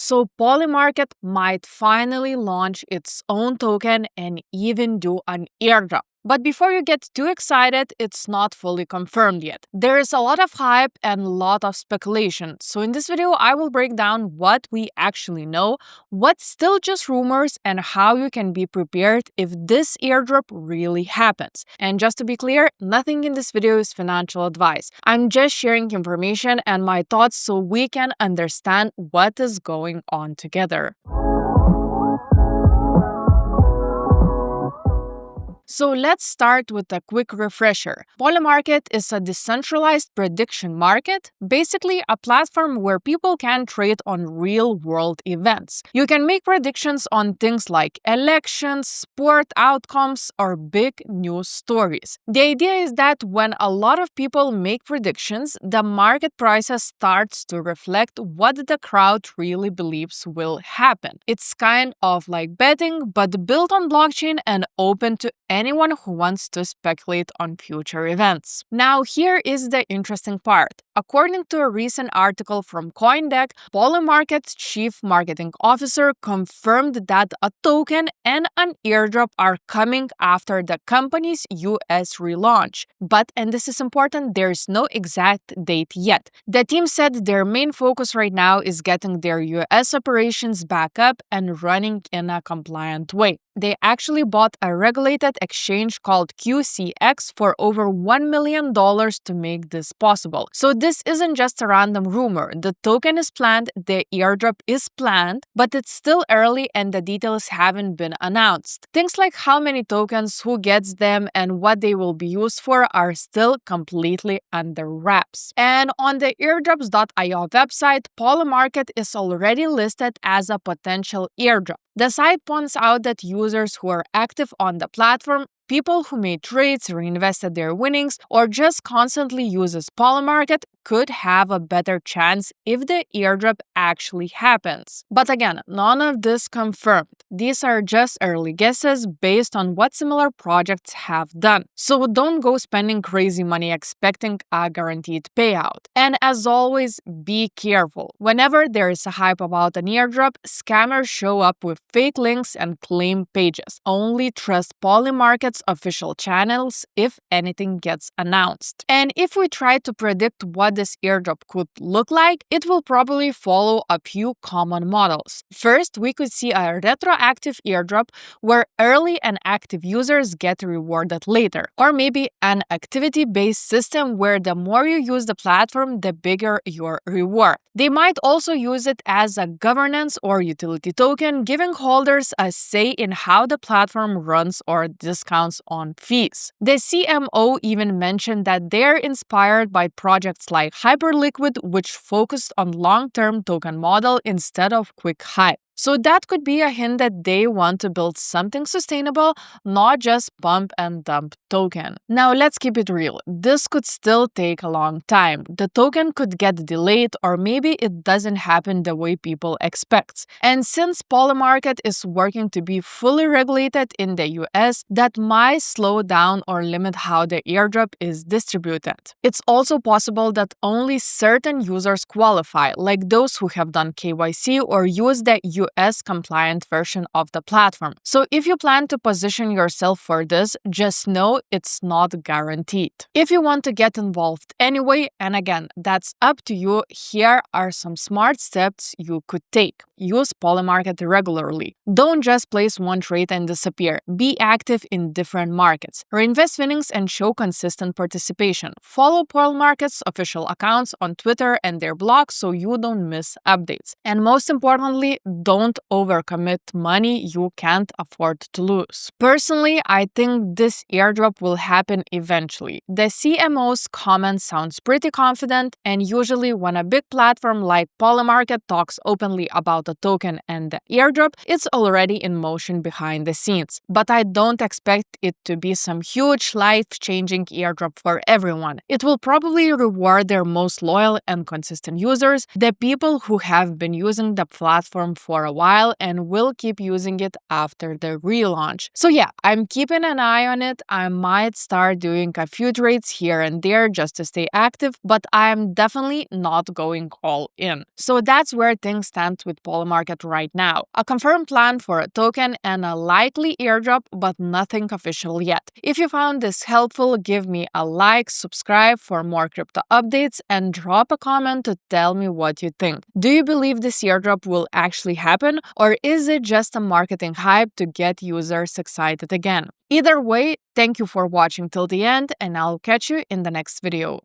So Polymarket might finally launch its own token and even do an airdrop. But before you get too excited, it's not fully confirmed yet. There is a lot of hype and a lot of speculation. So in this video, I will break down what we actually know, what's still just rumors, and how you can be prepared if this airdrop really happens. And just to be clear, nothing in this video is financial advice. I'm just sharing information and my thoughts so we can understand what is going on together. So let's start with a quick refresher. Polymarket is a decentralized prediction market, basically a platform where people can trade on real-world events. You can make predictions on things like elections, sport outcomes, or big news stories. The idea is that when a lot of people make predictions, the market prices starts to reflect what the crowd really believes will happen. It's kind of like betting, but built on blockchain and open to anyone who wants to speculate on future events. Now, here is the interesting part. According to a recent article from CoinDeck, Polymarket's chief marketing officer confirmed that a token and an airdrop are coming after the company's US relaunch. But, and this is important, there's no exact date yet. The team said their main focus right now is getting their US operations back up and running in a compliant way. They actually bought a regulated exchange called QCX for over $1 million to make this possible. So this isn't just a random rumor. The token is planned, the airdrop is planned, but it's still early and the details haven't been announced. Things like how many tokens, who gets them, and what they will be used for are still completely under wraps. And on the airdrops.io website, Polymarket is already listed as a potential airdrop. The site points out that users who are active on the platform, people who made trades, reinvested their winnings, or just constantly uses Polymarket could have a better chance if the airdrop actually happens. But again, none of this confirmed. These are just early guesses based on what similar projects have done. So don't go spending crazy money expecting a guaranteed payout. And as always, be careful. Whenever there is a hype about an airdrop, scammers show up with fake links and claim pages. Only trust Polymarket's official channels if anything gets announced. And if we try to predict what this airdrop could look like, it will probably follow a few common models. First, we could see a retroactive airdrop where early and active users get rewarded later. Or maybe an activity-based system where the more you use the platform, the bigger your reward. They might also use it as a governance or utility token, giving holders a say in how the platform runs or discounts on fees. The CMO even mentioned that they're inspired by projects like Hyperliquid, which focused on long-term token model instead of quick hype. So that could be a hint that they want to build something sustainable, not just pump and dump token. Now let's keep it real. This could still take a long time. The token could get delayed or maybe it doesn't happen the way people expect. And since Polymarket is working to be fully regulated in the US, that might slow down or limit how the airdrop is distributed. It's also possible that only certain users qualify, like those who have done KYC or use the US compliant version of the platform. So if you plan to position yourself for this, just know it's not guaranteed. If you want to get involved anyway, and again, that's up to you, here are some smart steps you could take. Use Polymarket regularly. Don't just place one trade and disappear. Be active in different markets. Reinvest winnings and show consistent participation. Follow Polymarket's official accounts on Twitter and their blogs so you don't miss updates. And most importantly, don't overcommit money you can't afford to lose. Personally, I think this airdrop will happen eventually. The CMO's comment sounds pretty confident, and usually when a big platform like Polymarket talks openly about a token and the airdrop, it's already in motion behind the scenes. But I don't expect it to be some huge life-changing airdrop for everyone. It will probably reward their most loyal and consistent users, the people who have been using the platform for a while and will keep using it after the relaunch. So yeah, I'm keeping an eye on it. I might start doing a few trades here and there just to stay active, but I'm definitely not going all in. So that's where things stand with Polymarket right now. A confirmed plan for a token and a likely airdrop, but nothing official yet. If you found this helpful, give me a like, subscribe for more crypto updates, and drop a comment to tell me what you think. Do you believe this airdrop will actually happen, or is it just a marketing hype to get users excited again? Either way, thank you for watching till the end, and I'll catch you in the next video.